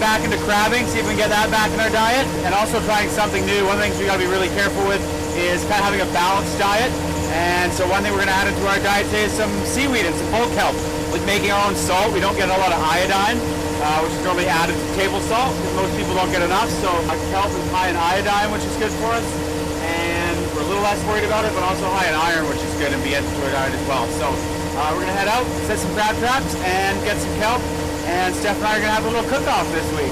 back into crabbing, see if we can get that back in our diet, and also trying something new. One of the things we gotta be really careful with is kind of having a balanced diet. And so one thing we're gonna add into our diet today is some seaweed and some bull kelp. With making our own salt, we don't get a lot of iodine, which is normally added to table salt, because most people don't get enough. So kelp is high in iodine, which is good for us. And we're a little less worried about it, but also high in iron, which is good and be added to our diet as well. So we're gonna head out, set some crab traps, and get some kelp. And Stef and I are gonna have a little cook-off this week.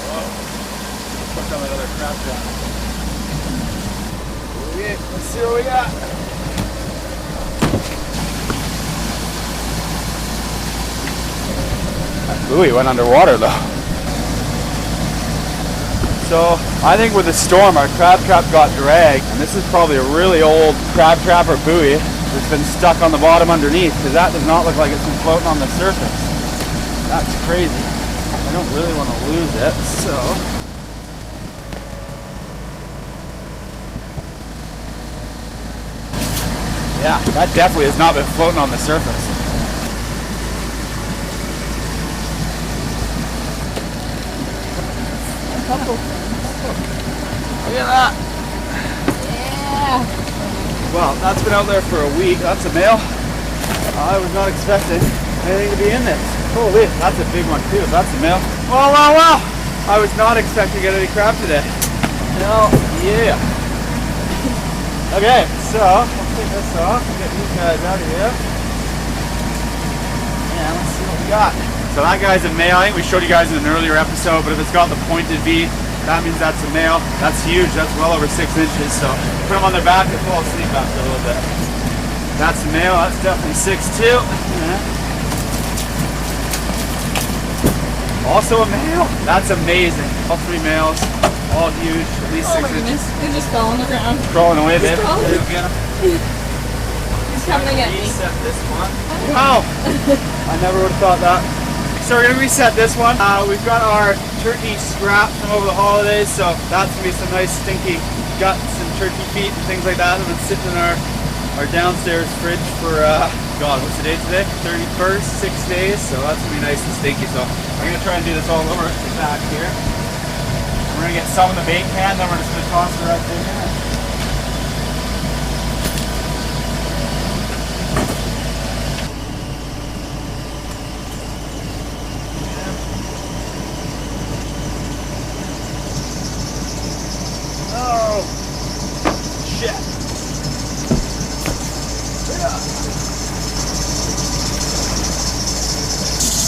Whoa. Put on another crab trap. Okay, let's see what we got. That buoy went underwater though. So I think with the storm our crab trap got dragged, and this is probably a really old crab trap or buoy that's been stuck on the bottom underneath, because that does not look like it's been floating on the surface. That's crazy. I don't really want to lose it, so yeah, that definitely has not been floating on the surface. Look at that. Yeah. Well, that's been out there for a week. That's a male. I was not expecting anything to be in this. Holy, that's a big one too. That's a male. Wow, wow, wow. I was not expecting to get any crab today. Hell yeah. Okay, so I'll take this off and get these guys out of here. And let's see what we got. So that guy's a male. I think we showed you guys in an earlier episode, but if it's got the pointed V, that means that's a male. That's huge. That's well over 6 inches. So put them on their back and fall asleep after a little bit. That's a male. That's definitely 6'2". Yeah. Also a male. That's amazing. All 3 males. All huge. At least 6 inches. They just fell on the ground. Crawling away, babe. He's coming to get me. Reset this one. Wow. I never would have thought that. So we're going to reset this one. We've got our turkey scrap from over the holidays, so that's going to be some nice stinky guts and turkey feet and things like that that have been sitting in our downstairs fridge for, God, what's the date today? 31st, 6 days, so that's going to be nice and stinky. So I'm going to try and do this all over the back here. We're going to get some in the bait can, then we're just going to toss the rest in here.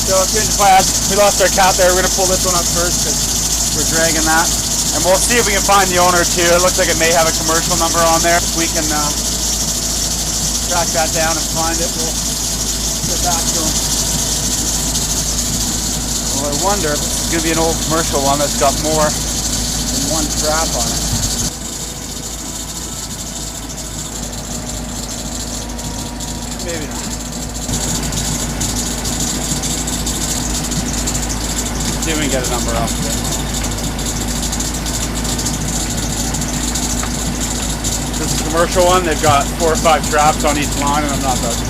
So change the plan. We lost our cat there. We're going to pull this one up first because we're dragging that. And we'll see if we can find the owner too. It looks like it may have a commercial number on there. If we can track that down and find it, we'll get back to him. Well, I wonder if this is going to be an old commercial one that's got more than one trap on it. Maybe not. See if we can get a number off of it. This is a commercial one. They've got 4 or 5 traps on each line, and I'm not about to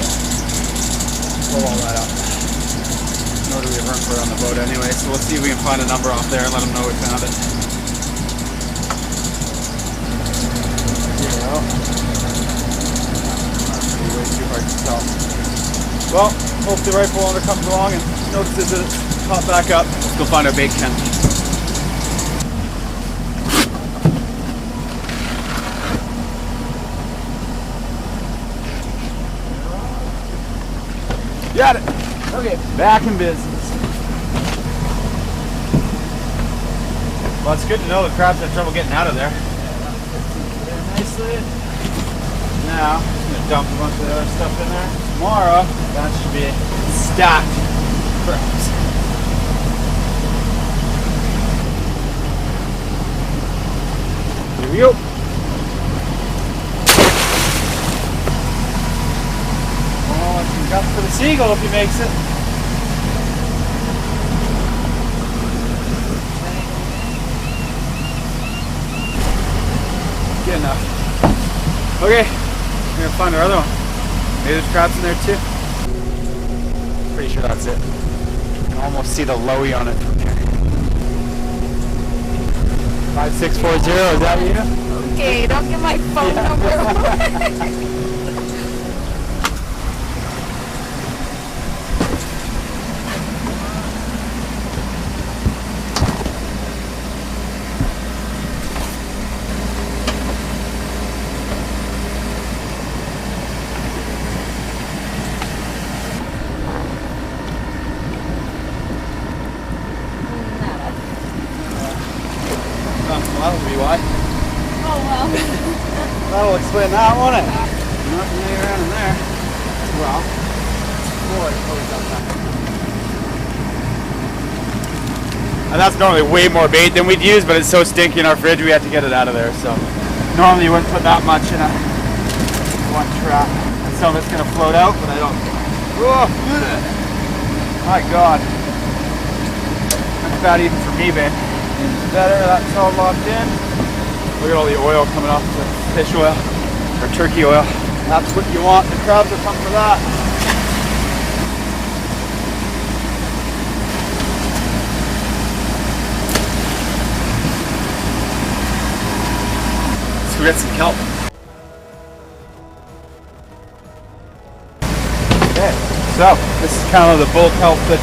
pull all that up. Nor do we have room for it on the boat anyway, so we'll see if we can find a number off there and let them know we found it. Yeah. Way too hard to tell. Well, hope the rifle owner comes along and notices that it's popped back up. Let's go find our bait can. Got it. Okay, back in business. Well, it's good to know the crabs had trouble getting out of there. Nicely. Now, I'm going to dump a bunch of the other stuff in there. Tomorrow, that should be stacked crabs. Here we go. Oh, some guts for the seagull if he makes it. Good enough. Okay. We're gonna find our other one. Maybe there's crabs in there too. Pretty sure that's it. You can almost see the lowy on it from here. 5640, is that you? Okay, don't get my phone number. Well, that'll be why. Oh well. That'll explain that, won't it? Nothing laying around in there. Well, boy, and that's normally way more bait than we'd use, but it's so stinky in our fridge we had to get it out of there. So normally you wouldn't put that much in a one trap. And some of it's gonna float out, but I don't. Oh, my God. That's bad even for me, babe. Better, that's all locked in. Look at all the oil coming off the fish oil or turkey oil. That's what you want. The crabs will come for that. Let's go get some kelp. Okay, so this is kind of the bull kelp that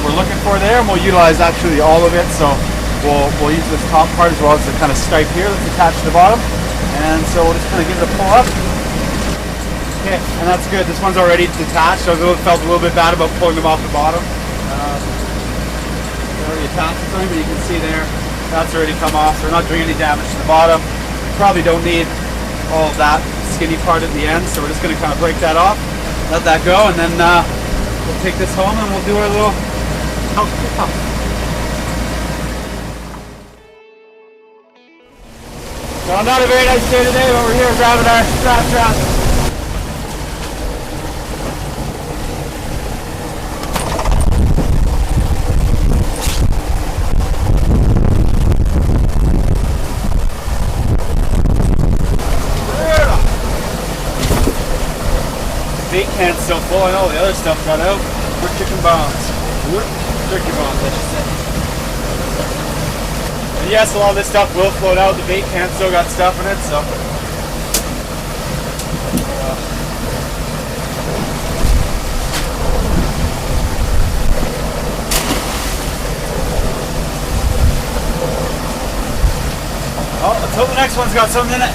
we're looking for there, and we'll utilize actually all of it. So we'll use this top part as well as the kind of stipe here that's attached to the bottom. And so we'll just kind of give it a pull up. Okay, and that's good. This one's already detached. I felt a little bit bad about pulling them off the bottom. They're already attached to something, but you can see there, that's already come off. So we're not doing any damage to the bottom. Probably don't need all of that skinny part at the end, so we're just going to kind of break that off, let that go, and then we'll take this home and we'll do our little kelp cook-off. So not a very nice day today, but we're here grabbing our strap trap. Bait can's still full, and all the other stuff got out. We're chicken bones. Turkey bones, I should say. And yes, a lot of this stuff will float out. The bait can still got stuff in it, so. Oh, let's hope the next one's got something in it.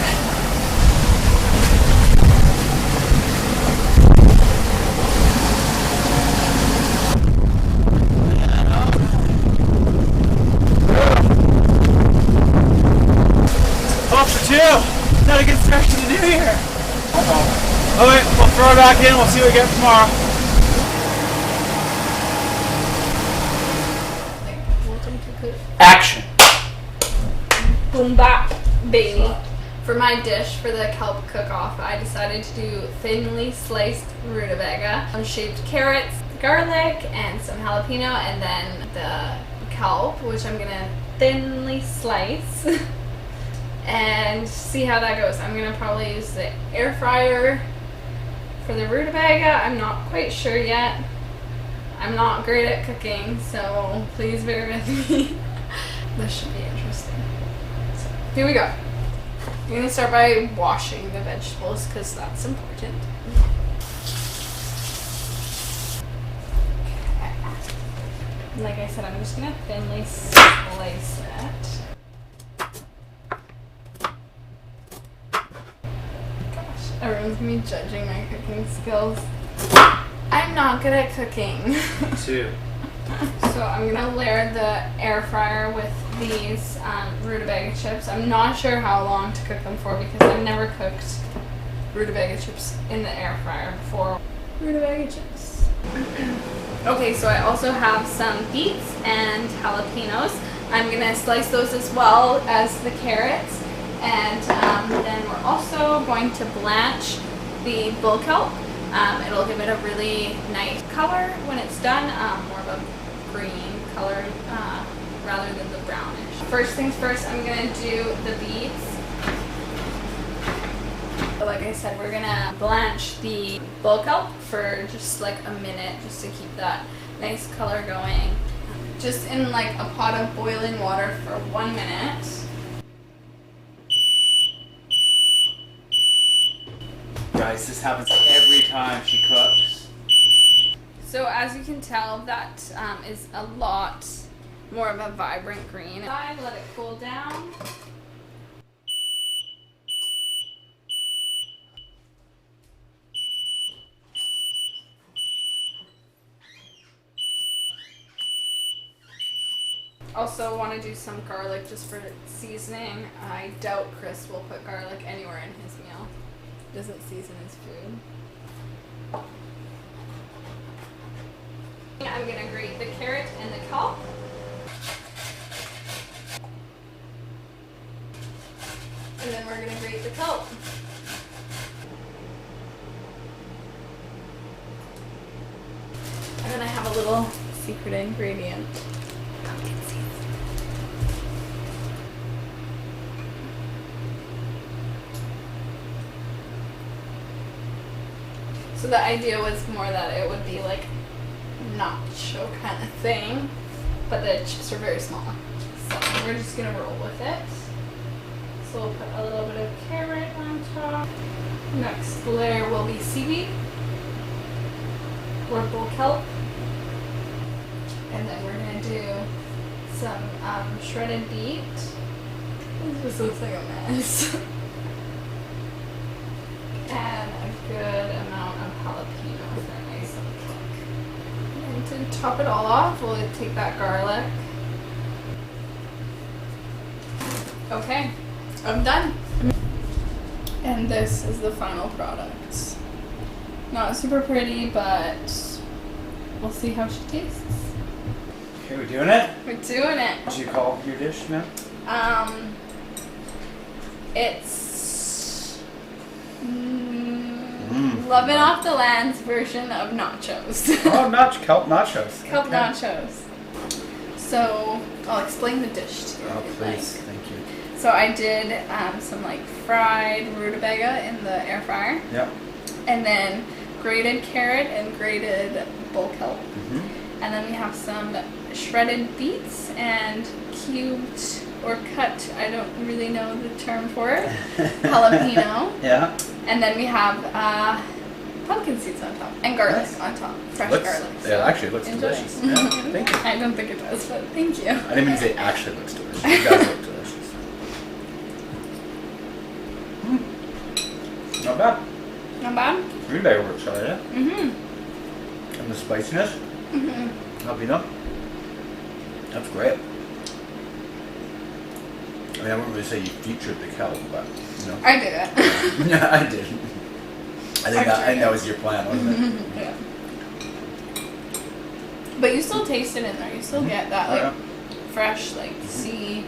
Not a good start to the new year. Alright, we'll throw it back in, we'll see what we get tomorrow. Action. Boom bap, baby. For my dish, for the kelp cook-off, I decided to do thinly sliced rutabaga, some shaved carrots, garlic, and some jalapeno, and then the kelp, which I'm gonna thinly slice. And see how that goes. I'm gonna probably use the air fryer for the rutabaga. I'm not quite sure yet. I'm not great at cooking, so please bear with me. This should be interesting. So here we go. I'm gonna start by washing the vegetables because that's important. Okay. Like I said, I'm just gonna thinly slice it. Everyone's gonna be judging my cooking skills. I'm not good at cooking. Me too. So I'm gonna layer the air fryer with these rutabaga chips. I'm not sure how long to cook them for because I've never cooked rutabaga chips in the air fryer before. Rutabaga chips. Okay, so I also have some beets and jalapenos. I'm gonna slice those as well as the carrots. And then we're also going to blanch the bull kelp. It'll give it a really nice color when it's done, more of a green color rather than the brownish. First things first, I'm going to do the beets. Like I said, we're gonna blanch the bull kelp for just like a minute, just to keep that nice color going. Just in like a pot of boiling water for 1 minute. Guys, this happens every time she cooks. So as you can tell, that is a lot more of a vibrant green. I let it cool down. Also want to do some garlic just for seasoning. I doubt Chris will put garlic anywhere in his meal. Doesn't season his food. I'm gonna grate the carrot and the kelp. And then we're gonna grate the kelp. And then I have a little secret ingredient. Pumpkin seeds. So the idea was more that it would be like nacho kind of thing, but the chips are very small. So we're just gonna roll with it. So we'll put a little bit of carrot on top. Next layer will be seaweed or bull kelp. And then we're gonna do some shredded beet. This just looks like a mess. And a good amount of jalapeno for a nice little kick. And to top it all off, we'll take that garlic. Okay, I'm done. And this is the final product. Not super pretty, but we'll see how she tastes. Okay, we're doing it? We're doing it. What do you call your dish, man? It's Lovin' Off the Land's version of nachos. Oh, kelp nachos. Kelp Okay. nachos. So I'll explain the dish to you. Oh, if you'd please. like. Thank you. So I did some like fried rutabaga in the air fryer, Yep. and then grated carrot and grated bull kelp. Mm-hmm. And then we have some shredded beets and cubed or cut, I don't really know the term for it, jalapeno. Yeah. And then we have pumpkin seeds on top and garlic on top, fresh garlic. Yeah, actually, it looks Enjoy. delicious. Yeah, thank you. I don't think it does, but thank you. I didn't mean to say actually looks delicious. It does look delicious. Not bad. Not bad? Rutabaga works all right, yeah? Mm-hmm. And the spiciness. Mm-hmm. Jalapeno. That's great. I mean, I wouldn't really say you featured the kelp, but, you know. I did it. Yeah, I did. I think that was your plan, wasn't it? Mm-hmm. Yeah. But you still taste it in there. You still get that like fresh, like sea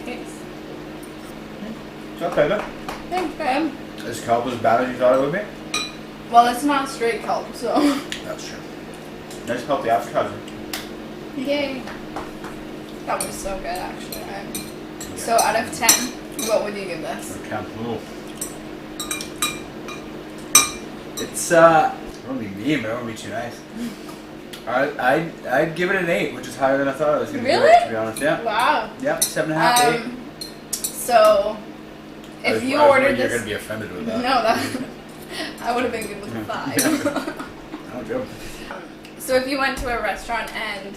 taste. It's okay, though. Thanks, babe. Is kelp as bad as you thought it would be? Well, it's not straight kelp, so. That's true. Nice healthy appetizer. Yay. That was so good, actually. So out of 10, what would you give this? Okay. Ooh. It's I don't want to be mean, but I don't want to be too nice. I'd give it an 8, which is higher than I thought it was going to Really? be, to be honest. Yeah. Wow. Yeah, 7.5, 8. So, if you ordered this... You're going to be offended with that. No, that... I would have been good with a 5. Oh, Joe. So if you went to a restaurant and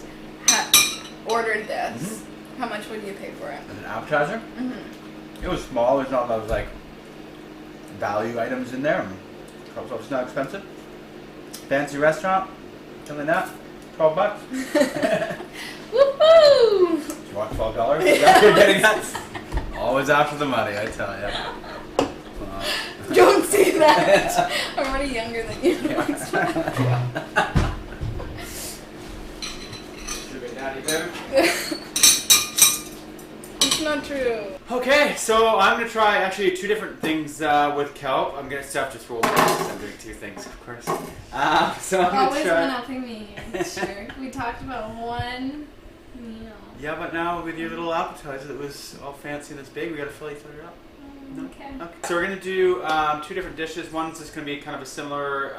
ordered this, how much would you pay for it? As an appetizer? Mm-hmm. It was small. There's not a lot of like value items in there. Kelp's obviously not expensive. Fancy restaurant, something like that. $12. Woohoo! Do you want $12? Is that what you're getting at? Always after the money, I tell you. Don't say that. I'm already younger than you. It's not true. Okay, so I'm going to try actually 2 different things with kelp. I'm going to Steph just roll this. I'm doing 2 things, of course. So I'm going Always to try. one-upping me. Sure. We talked about one meal. Yeah, but now with your little appetizer that was all fancy and this big, we got to fill each other up. Okay. So we're going to do 2 different dishes. One's just going to be kind of a similar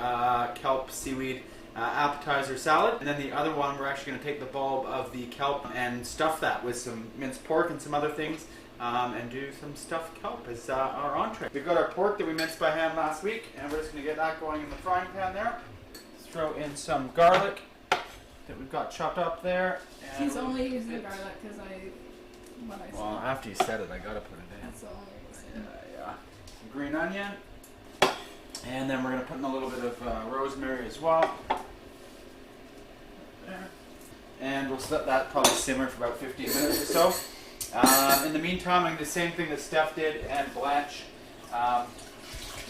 kelp seaweed appetizer salad, and then the other one we're actually going to take the bulb of the kelp and stuff that with some minced pork and some other things, and do some stuffed kelp as our entree. We've got our pork that we minced by hand last week, and we're just going to get that going in the frying pan there. Throw in some garlic that we've got chopped up there. And He's only using garlic because what I said. well, after you said it, I got to put it in. That's the only reason. Yeah. Some green onion. And then we're going to put in a little bit of rosemary as well. There. And we'll let that probably simmer for about 15 minutes or so. In the meantime, I'm going to do the same thing that Steph did and blanch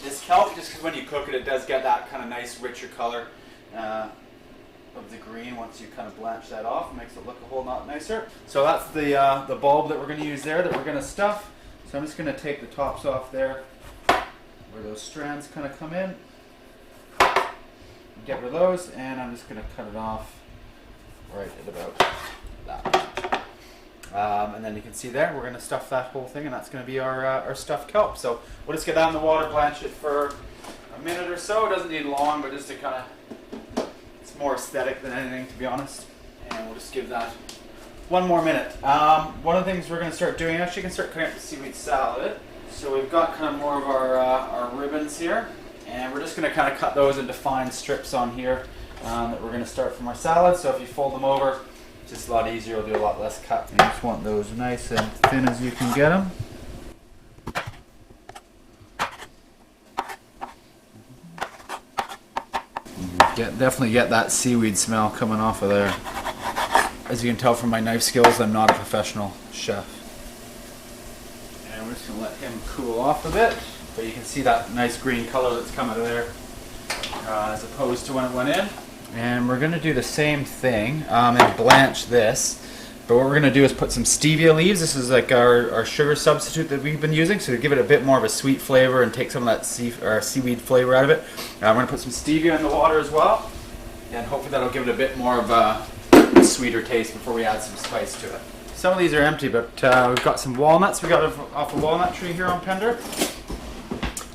this kelp, just because when you cook it, it does get that kind of nice, richer color of the green once you kind of blanch that off. It makes it look a whole lot nicer. So that's the bulb that we're going to use there that we're going to stuff. So I'm just going to take the tops off there where those strands kind of come in. Get rid of those, and I'm just going to cut it off right at about that. And then you can see there, we're going to stuff that whole thing, and that's going to be our stuffed kelp. So we'll just get that in the water, blanch it for a minute or so. It doesn't need long, but just to kind of, it's more aesthetic than anything, to be honest. And we'll just give that one more minute. One of the things we're going to start doing, actually you can start cutting up the seaweed salad. So we've got kind of more of our ribbons here, and we're just going to kind of cut those into fine strips on here that we're going to start from our salad. So if you fold them over, it's just a lot easier, you'll do a lot less cut. You just want those nice and thin as you can get them. Definitely get that seaweed smell coming off of there. As you can tell from my knife skills, I'm not a professional chef. And we're just going to let him cool off a bit. But you can see that nice green color that's come out of there as opposed to when it went in. And we're going to do the same thing and blanch this. But what we're going to do is put some stevia leaves. This is like our sugar substitute that we've been using, so to give it a bit more of a sweet flavor and take some of that seaweed flavor out of it. We're going to put some stevia in the water as well, and hopefully that'll give it a bit more of a sweeter taste before we add some spice to it. Some of these are empty, but we've got some walnuts we got off a walnut tree here on Pender.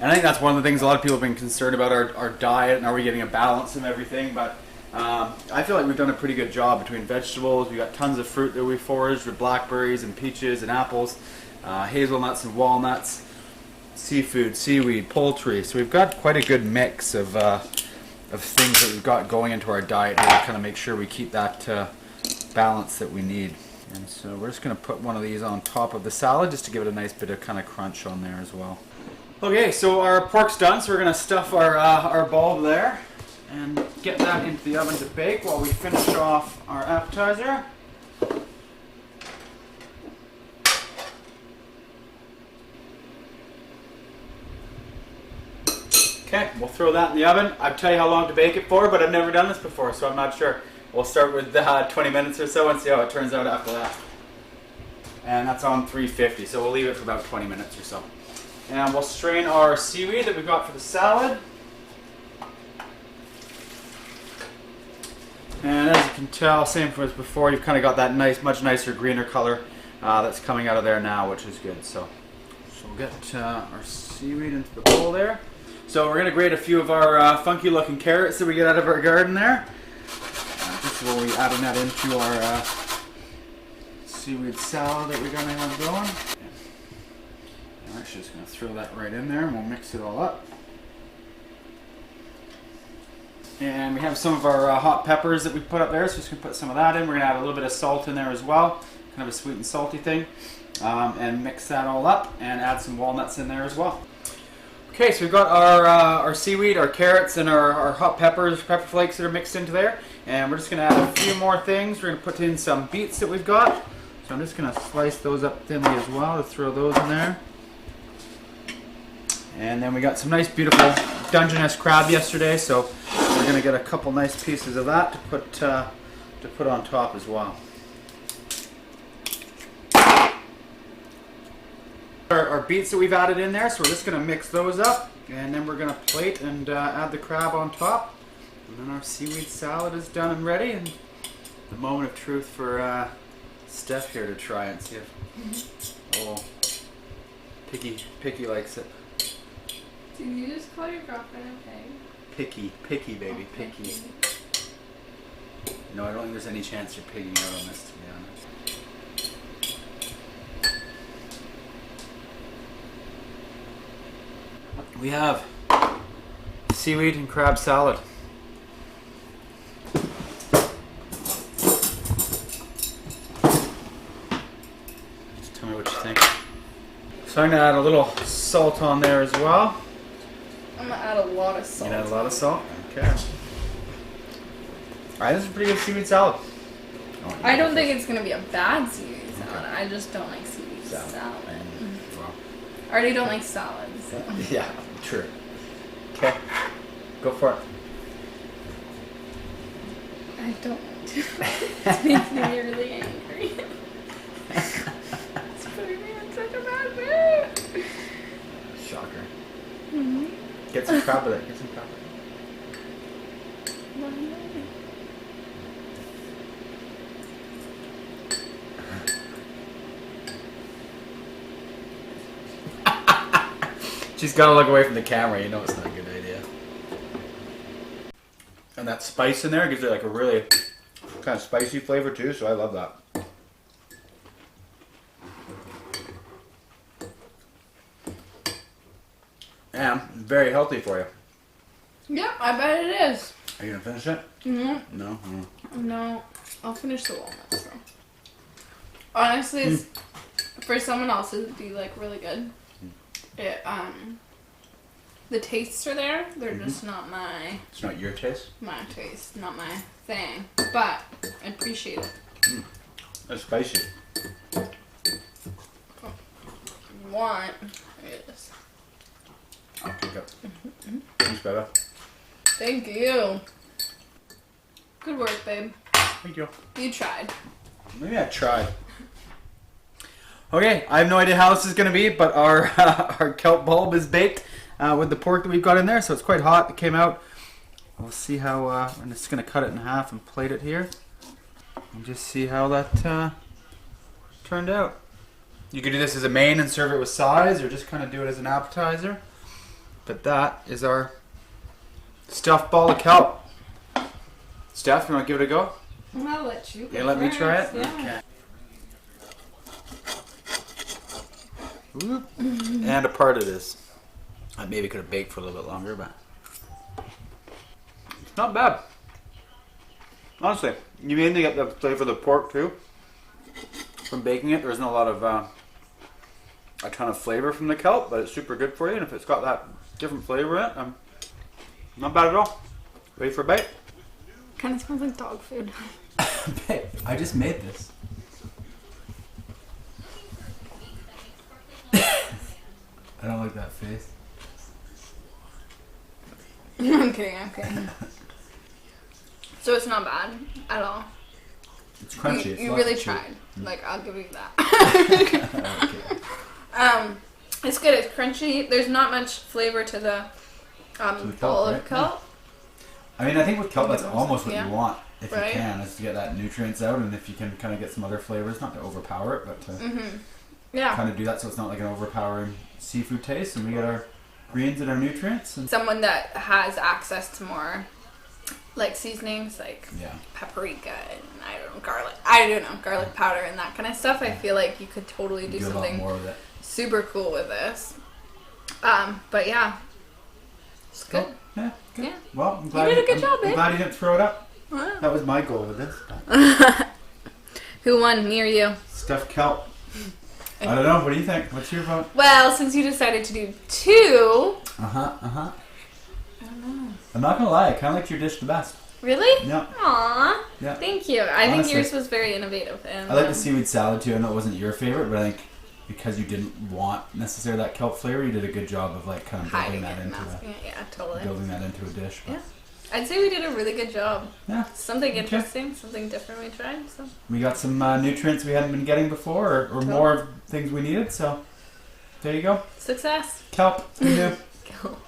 And I think that's one of the things a lot of people have been concerned about our diet and are we getting a balance of everything, but I feel like we've done a pretty good job between vegetables. We've got tons of fruit that we foraged with blackberries and peaches and apples, hazelnuts and walnuts, seafood, seaweed, poultry. So we've got quite a good mix of things that we've got going into our diet here to kind of make sure we keep that balance that we need. And so we're just going to put one of these on top of the salad just to give it a nice bit of kind of crunch on there as well. Okay, so our pork's done, so we're going to stuff our bulb there and get that into the oven to bake while we finish off our appetizer. Okay, we'll throw that in the oven. I'll tell you how long to bake it for, but I've never done this before, so I'm not sure. We'll start with 20 minutes or so and see how it turns out after that. And that's on 350, so we'll leave it for about 20 minutes or so. And we'll strain our seaweed that we got for the salad. And as you can tell, same as before, you've kind of got that nice, much nicer, greener color that's coming out of there now, which is good. So we'll get our seaweed into the bowl there. So we're going to grate a few of our funky looking carrots that we get out of our garden there. Just while we adding that into our seaweed salad that we're going to have going. I'm actually just going to throw that right in there and we'll mix it all up. And we have some of our hot peppers that we put up there, so we're just going to put some of that in. We're going to add a little bit of salt in there as well, kind of a sweet and salty thing, and mix that all up and add some walnuts in there as well. Okay, so we've got our seaweed, our carrots, and our hot peppers, pepper flakes that are mixed into there. And we're just going to add a few more things. We're going to put in some beets that we've got. So I'm just going to slice those up thinly as well to throw those in there. And then we got some nice, beautiful Dungeness crab yesterday, so we're going to get a couple nice pieces of that to put on top as well. Our beets that we've added in there, so we're just going to mix those up, and then we're going to plate and add the crab on top. And then our seaweed salad is done and ready, and the moment of truth for Steph here to try and see if Picky likes it. Did you just call your girlfriend a pig? Picky, baby, picky. No, I don't think there's any chance you're pigging out on this, to be honest. We have seaweed and crab salad. Just tell me what you think. So I'm gonna add a little salt on there as well. I'm gonna add a lot of salt. You add a lot of salt? Okay. Alright, this is a pretty good seaweed salad. I don't think it's gonna be a bad seaweed salad. I just don't like seaweed salad. Well, I already don't like salads. So. yeah, true. Okay, go for it. I don't want to. It makes me really angry. It's putting me in such a bad mood. Shocker. Mm-hmm. Get some crab with it. Get some crab with it. She's gotta look away from the camera. You know it's not a good idea. And that spice in there gives it like a really kind of spicy flavor too. So I love that. And very healthy for you. Yeah, I bet it is. Are you gonna finish it? Mm-hmm. No. No, I'll finish the walnuts though. Honestly, it's, for someone else, it'd be like really good. It the tastes are there. They're just not my. It's not your taste. My taste, not my thing. But I appreciate it. That's spicy. Want is. I'll pick up. Thanks, Bella. Thank you. Good work, babe. Thank you. You tried. Maybe I tried. Okay, I have no idea how this is going to be, but our our kelp bulb is baked with the pork that we've got in there, so it's quite hot. It came out. We'll see how. I'm just going to cut it in half and plate it here, and just see how that turned out. You could do this as a main and serve it with sides, or just kind of do it as an appetizer. But that is our stuffed ball of kelp. Steph, you want to give it a go? I'll let you. You let me try it? Yeah. Okay. Whoop. And a part it is. I maybe could have baked for a little bit longer, but it's not bad. Honestly, you mainly get the flavor of the pork too. From baking it, there isn't a lot of a ton of flavor from the kelp, but it's super good for you. And if it's got that different flavor in it, not bad at all. Ready for a bite? Kind of smells like dog food. Babe, I just made this. I don't like that face. I'm kidding, I'm kidding. So it's not bad at all. It's crunchy. You really tried. Like, I'll give you that. Okay. It's good. It's crunchy. There's not much flavor to the ball of kelp. I mean, I think with kelp, that's almost what you want, if Right? you can, is to get that nutrients out, and if you can kind of get some other flavors, not to overpower it, but to Yeah. kind of do that so it's not like an overpowering seafood taste, and we get our greens and our nutrients. And Someone that has access to more, like, seasonings, like yeah. paprika and I don't know, garlic powder and that kind of stuff. I feel like you could totally do a lot something more with it. super cool with this. But yeah, it's good. Cool. Yeah, good. Yeah. Well, I'm glad You did a good job, I'm babe. glad you didn't throw it up. Wow. That was my goal with this. Who won, me or you? Stuffed kelp. I don't know. What do you think? What's your vote? Well, since you decided to do two. I don't know. I'm not gonna lie. I kind of liked your dish the best. Really? Yeah. Aw. Yeah. Thank you. I think Honestly, yours was very innovative. And, I like the seaweed salad too. I know it wasn't your favorite, but I think because you didn't want necessarily that kelp flavor, you did a good job of like kind of building hiding that it and into masking it. Yeah, totally. building that into a dish. But Yeah. I'd say we did a really good job. yeah. Something Okay. interesting, something different we tried. So. We got some nutrients we hadn't been getting before, or more of things we needed. So there you go. Success. Kelp. We knew. Cool.